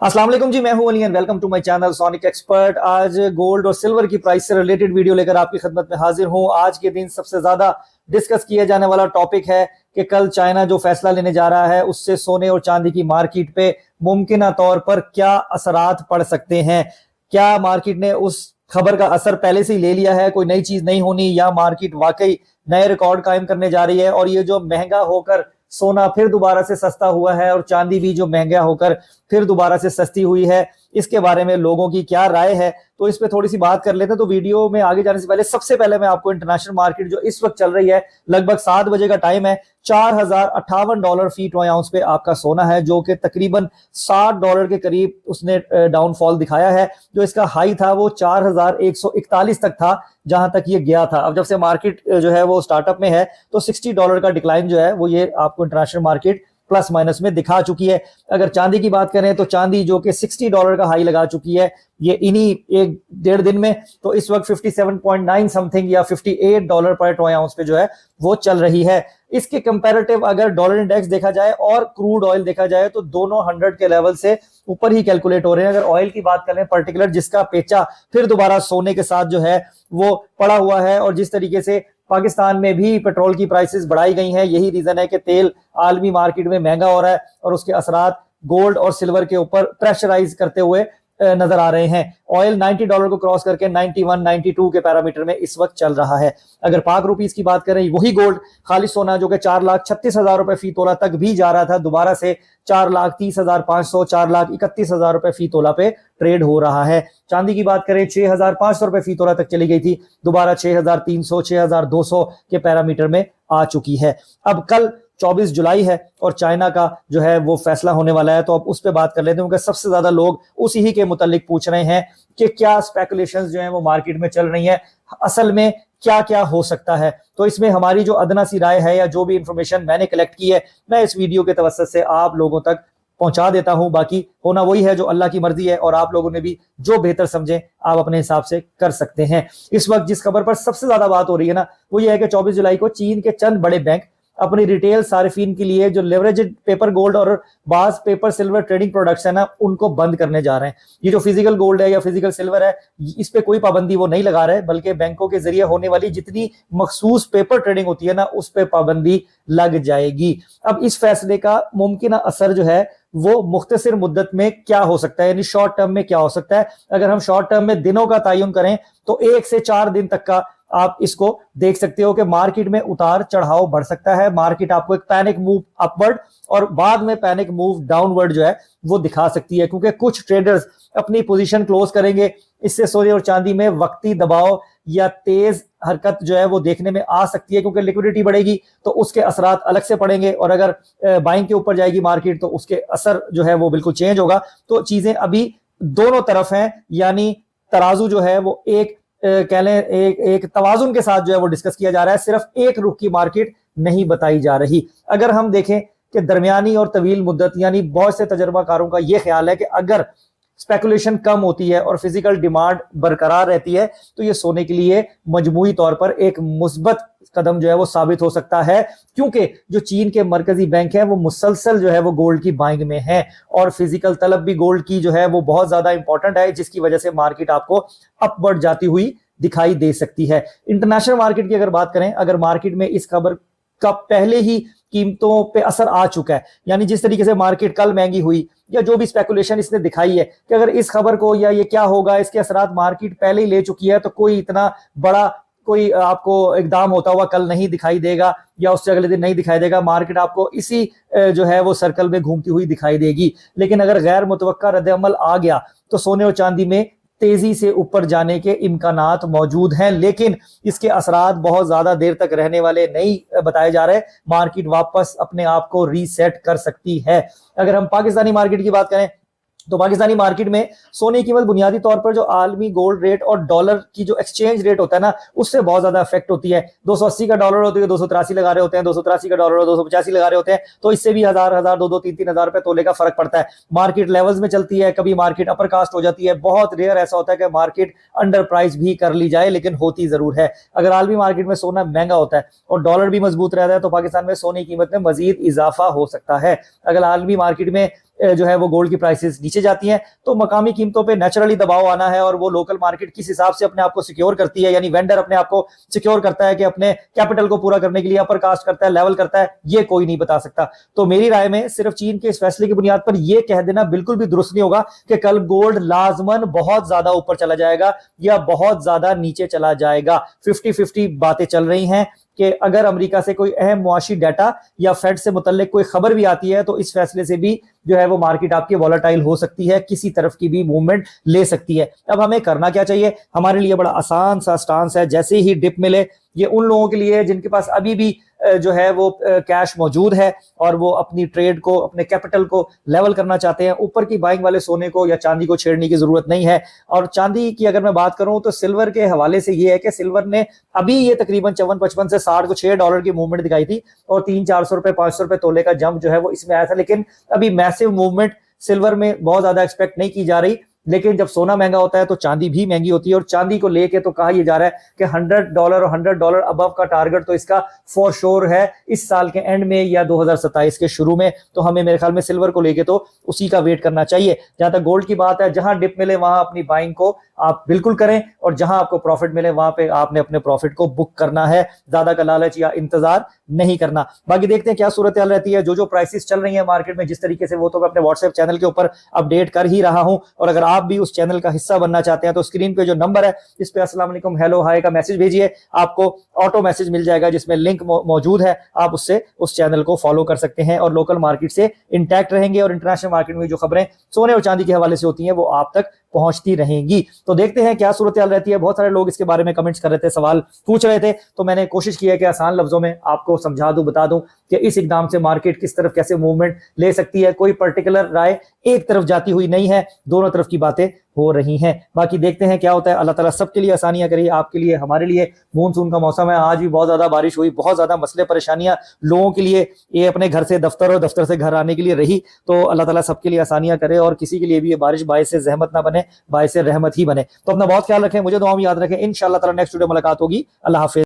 अस्सलाम वालेकुम जी, मैं हूं Ali and welcome to my channel Sonic Expert. आज गोल्ड और सिल्वर की प्राइस से रिलेटेड वीडियो लेकर आपकी खिदमत में हाजिर हूं। आज के दिन सबसे ज्यादा डिस्कस किया जाने वाला टॉपिक है कि कल चाइना जो फैसला लेने जा रहा है उससे सोने और चांदी की मार्केट पे मुमकिन तौर पर क्या असरात पड़ सकते हैं। क्या मार्केट ने उस खबर का असर पहले से ही ले लिया है, कोई नई चीज नहीं होनी, या मार्केट वाकई नए रिकॉर्ड कायम करने जा रही है और ये जो महंगा होकर सोना फिर दोबारा से सस्ता हुआ है और चांदी भी जो महंगा होकर फिर दोबारा से सस्ती हुई है, इसके बारे में लोगों की क्या राय है, तो इस पे थोड़ी सी बात कर लेते हैं। तो वीडियो में आगे जाने से पहले सबसे पहले मैं आपको इंटरनेशनल मार्केट जो इस वक्त चल रही है, लगभग 7 बजे का टाइम है, $4058 फी ट्राई आउंस पे आपका सोना है, जो कि तकरीबन $60 के करीब उसने डाउनफॉल दिखाया है। जो इसका हाई था वो 4141 तक था जहां तक ये गया था। अब जब से मार्केट जो है वो स्टार्टअप में है तो $60 का डिक्लाइन जो है वो ये आपको इंटरनेशनल मार्केट प्लस माइनस में दिखा चुकी है। अगर चांदी की बात करें तो चांदी जो कि $60 का हाई लगा चुकी है ये इन्हीं एक डेढ़ दिन में, तो इस वक्त 57.9 समथिंग या $58 पर ट्राई आउंस पे जो है वो चल रही है। इसके कंपैरेटिव अगर डॉलर इंडेक्स देखा जाए और क्रूड ऑयल देखा जाए तो दोनों 100 के लेवल से ऊपर ही कैलकुलेट हो रहे हैं। अगर ऑयल की बात करें पर्टिकुलर, जिसका पेचा फिर दोबारा सोने के साथ जो है वो पड़ा हुआ है, और जिस तरीके से पाकिस्तान में भी पेट्रोल की प्राइसेस बढ़ाई गई हैं, यही रीजन है कि तेल आलमी मार्केट में महंगा हो रहा है और उसके असरात गोल्ड और सिल्वर के ऊपर प्रेशराइज करते हुए नजर आ रहे हैं। ऑयल $90 को क्रॉस करके 91 92 के पैरामीटर में इस वक्त चल रहा है। अगर पाक रुपीस की बात करें, वही गोल्ड खालिश सोना जो कि 4,36,000 रुपए फी तोला तक भी जा रहा था, दोबारा से 4,30,500 4,31,000 रुपए फी तोला पे ट्रेड हो रहा है। चांदी की बात करें 6,500 रुपए फी तोला तक चली गई थी, दोबारा 6,300 6,200 के पैरामीटर में आ चुकी है। अब कल 24 जुलाई है और चाइना का जो है वो फैसला होने वाला है, तो अब उस पर बात कर लेते हैं, क्योंकि सबसे ज्यादा लोग उसी ही के मुतालिक पूछ रहे हैं कि क्या स्पेकुलेशंस जो है वो मार्केट में चल रही हैं, असल में क्या क्या हो सकता है। तो इसमें हमारी जो अदना सी राय है या जो भी इंफॉर्मेशन मैंने कलेक्ट की है, मैं इस वीडियो के तवज्जुह से आप लोगों तक पहुंचा देता हूं। बाकी होना वही है जो अल्लाह की मर्जी है, और आप लोगों ने भी जो बेहतर समझे आप अपने हिसाब से कर सकते हैं। इस वक्त जिस खबर पर सबसे ज्यादा बात हो रही है ना, वो ये है कि 24 जुलाई को चीन के चंद बड़े बैंक अपनी रिटेल सार्फिन के लिए जो लेवरेजेड पेपर गोल्ड और बाज पेपर सिल्वर ट्रेडिंग प्रोडक्ट्स है ना, उनको बंद करने जा रहे हैं। ये जो फिजिकल गोल्ड है या फिजिकल सिल्वर है, इस पे कोई पाबंदी वो नहीं लगा रहे, बल्कि बैंकों के जरिए होने वाली जितनी मखसूस पेपर ट्रेडिंग होती है ना, उस पे पाबंदी लग जाएगी। अब इस फैसले का मुमकिन असर जो है वो मुख्तसर मुद्दत में क्या हो सकता है, यानी शॉर्ट टर्म में क्या हो सकता है। अगर हम शॉर्ट टर्म में दिनों का तयन करें तो 1 से 4 दिन तक का आप इसको देख सकते हो कि मार्केट में उतार चढ़ाव बढ़ सकता है। मार्केट आपको एक पैनिक मूव अपवर्ड और बाद में पैनिक मूव डाउनवर्ड जो है वो दिखा सकती है, क्योंकि कुछ ट्रेडर्स अपनी पोजीशन क्लोज करेंगे। इससे सोने और चांदी में वक्ती दबाव या तेज हरकत जो है वो देखने में आ सकती है, क्योंकि लिक्विडिटी बढ़ेगी तो उसके असरात अलग से पड़ेंगे, और अगर बाइंग के ऊपर जाएगी मार्केट तो उसके असर जो है वो बिल्कुल चेंज होगा। तो चीजें अभी दोनों तरफ हैं, यानी तराजू जो है वो एक कह लें एक तवाजुन के साथ जो है वो डिस्कस किया जा रहा है, सिर्फ एक रुख की मार्केट नहीं बताई जा रही। अगर हम देखें कि दरमियानी और तवील मुद्दत, यानी बहुत से तजर्बाकारों का यह ख्याल है कि अगर स्पेकुलेशन कम होती है और फिजिकल डिमांड बरकरार रहती है तो ये सोने के लिए मजमूई तौर पर एक मुस्बत कदम जो है वो साबित हो सकता है, क्योंकि जो चीन के मरकजी बैंक है वो मुसलसल जो है वो गोल्ड की बाइंग में है, और फिजिकल तलब भी गोल्ड की जो है वो बहुत ज्यादा इंपॉर्टेंट है, जिसकी वजह से मार्केट आपको अपवर्ड जाती हुई दिखाई दे सकती है। इंटरनेशनल मार्केट की अगर बात करें, अगर मार्केट में इस खबर का पहले ही कीमतों पे असर आ चुका है, यानी जिस तरीके से मार्केट कल महंगी हुई या जो भी स्पेकुलेशन इसने दिखाई है कि अगर इस खबर को या ये क्या होगा इसके असरात मार्केट पहले ही ले चुकी है, तो कोई इतना बड़ा कोई आपको इकदाम होता हुआ कल नहीं दिखाई देगा या उससे अगले दिन नहीं दिखाई देगा। मार्केट आपको इसी जो है वो सर्कल में घूमती हुई दिखाई देगी। लेकिन अगर गैर मुतवक्का रद्द-ए-अमल आ गया तो सोने और चांदी में तेजी से ऊपर जाने के इम्कानात मौजूद हैं, लेकिन इसके असरात बहुत ज्यादा देर तक रहने वाले नहीं बताए जा रहे। मार्केट वापस अपने आप को रीसेट कर सकती है। अगर हम पाकिस्तानी मार्केट की बात करें तो पाकिस्तानी मार्केट में सोने की कीमत बुनियादी तौर पर जो आलमी गोल्ड रेट और डॉलर की जो एक्सचेंज रेट होता है ना, उससे बहुत ज्यादा इफेक्ट होती है। 280 का डॉलर होती है 283 लगा रहे होते हैं, 283 का डॉलर 285 लगा रहे होते हैं, तो इससे भी 1000 2 3 हजार रुपए तोले का फर्क पड़ता है। मार्केट लेवल्स में चलती है, कभी मार्केट अपर कास्ट हो जाती है, बहुत रेयर ऐसा होता है कि मार्केट अंडर प्राइस भी कर ली जाए, लेकिन होती जरूर है। अगर आलमी मार्केट में सोना महंगा होता है और डॉलर भी मजबूत रहता है तो पाकिस्तान में सोने की कीमत में मजीद इजाफा हो सकता है। अगर आलमी मार्केट में जो है वो गोल्ड की प्राइसेस नीचे जाती हैं तो मकामी कीमतों पे नेचुरली दबाव आना है, और वो लोकल मार्केट किस हिसाब से अपने आप को सिक्योर करती है, यानी वेंडर अपने आप को सिक्योर करता है कि अपने कैपिटल को पूरा करने के लिए अपर कास्ट करता है, लेवल करता है, ये कोई नहीं बता सकता। तो मेरी राय में सिर्फ चीन के इस फैसले की बुनियाद पर यह कह देना बिल्कुल भी दुरुस्त नहीं होगा कि कल गोल्ड लाजमन बहुत ज्यादा ऊपर चला जाएगा या बहुत ज्यादा नीचे चला जाएगा। 50-50 बातें चल रही हैं कि अगर अमेरिका से कोई अहम मुआशी डाटा या फेड से मुतल्लिक कोई खबर भी आती है तो इस फैसले से भी जो है वो मार्केट आपकी वॉलेटाइल हो सकती है, किसी तरफ की भी मूवमेंट ले सकती है। अब हमें करना क्या चाहिए? हमारे लिए बड़ा आसान सा स्टांस है, जैसे ही डिप मिले, ये उन लोगों के लिए जिनके पास अभी भी जो है वो कैश मौजूद है और वो अपनी ट्रेड को, अपने कैपिटल को लेवल करना चाहते हैं, ऊपर की बाइंग वाले सोने को या चांदी को छेड़ने की जरूरत नहीं है। और चांदी की अगर मैं बात करूं तो सिल्वर के हवाले से ये है कि सिल्वर ने अभी ये तकरीबन 54-55 से 60 को $6 की मूवमेंट दिखाई थी और 300-400 रुपए 500 रुपए तोले का जंप जो है वो इसमें आया था, लेकिन अभी मैसिव मूवमेंट सिल्वर में बहुत ज्यादा एक्सपेक्ट नहीं की जा रही। लेकिन जब सोना महंगा होता है तो चांदी भी महंगी होती है, और चांदी को लेके तो कहा यह जा रहा है कि $100 और $100 अबव का टारगेट तो इसका फॉर श्योर है इस साल के एंड में या 2027 के शुरू में। तो हमें मेरे ख्याल में सिल्वर को लेके तो उसी का वेट करना चाहिए। जहां तक गोल्ड की बात है, जहां डिप मिले वहां अपनी बाइंग को आप बिल्कुल करें, और जहां आपको प्रॉफिट मिले वहां पे आपने अपने प्रॉफिट को बुक करना है, ज्यादा का लालच या इंतजार नहीं करना। बाकी देखते हैं क्या सूरत हाल रहती है। जो प्राइसेस चल रही है मार्केट में जिस तरीके से, वो तो मैं अपने व्हाट्सएप चैनल के ऊपर अपडेट कर ही रहा हूं, और अगर आप भी उस चैनल का हिस्सा बनना चाहते हैं तो स्क्रीन पे जो नंबर है इस पे अस्सलाम वालेकुम हेलो हाय का मैसेज भेजिए, आपको ऑटो मैसेज मिल जाएगा जिसमें लिंक मौजूद है, आप उससे उस चैनल को फॉलो कर सकते हैं और लोकल मार्केट से इंटैक्ट रहेंगे, और इंटरनेशनल मार्केट में जो खबरें सोने और चांदी के हवाले से होती हैं वो आप तक पहुंचती रहेंगी। तो देखते हैं क्या सूरत हाल रहती है। बहुत सारे लोग इसके बारे में कमेंट्स कर रहे थे, सवाल पूछ रहे थे, तो मैंने कोशिश की है कि आसान लफ्जों में आपको समझा दूं, बता दूं कि इस इकदाम से मार्केट किस तरफ कैसे मूवमेंट ले सकती है। कोई पर्टिकुलर राय एक तरफ जाती हुई नहीं है, दोनों तरफ की बातें हो रही हैं। बाकी देखते हैं क्या होता है। अल्लाह ताला सबके लिए आसानियां करे, आपके लिए, हमारे लिए। मानसून का मौसम है, आज भी बहुत ज्यादा बारिश हुई, बहुत ज्यादा मसले परेशानियां लोगों के लिए ये अपने घर से दफ्तर और दफ्तर से घर आने के लिए रही। तो अल्लाह ताला सबके लिए आसानियां करे और किसी के लिए भी ये बारिश बायस से ज़हमत ना बने, बायस से रहमत ही बने। तो अपना बहुत ख्याल रखें, मुझे दुआ में याद रखें। इंशाअल्लाह ताला नेक्स्ट वीडियो मुलाकात होगी। अल्लाह हाफिज।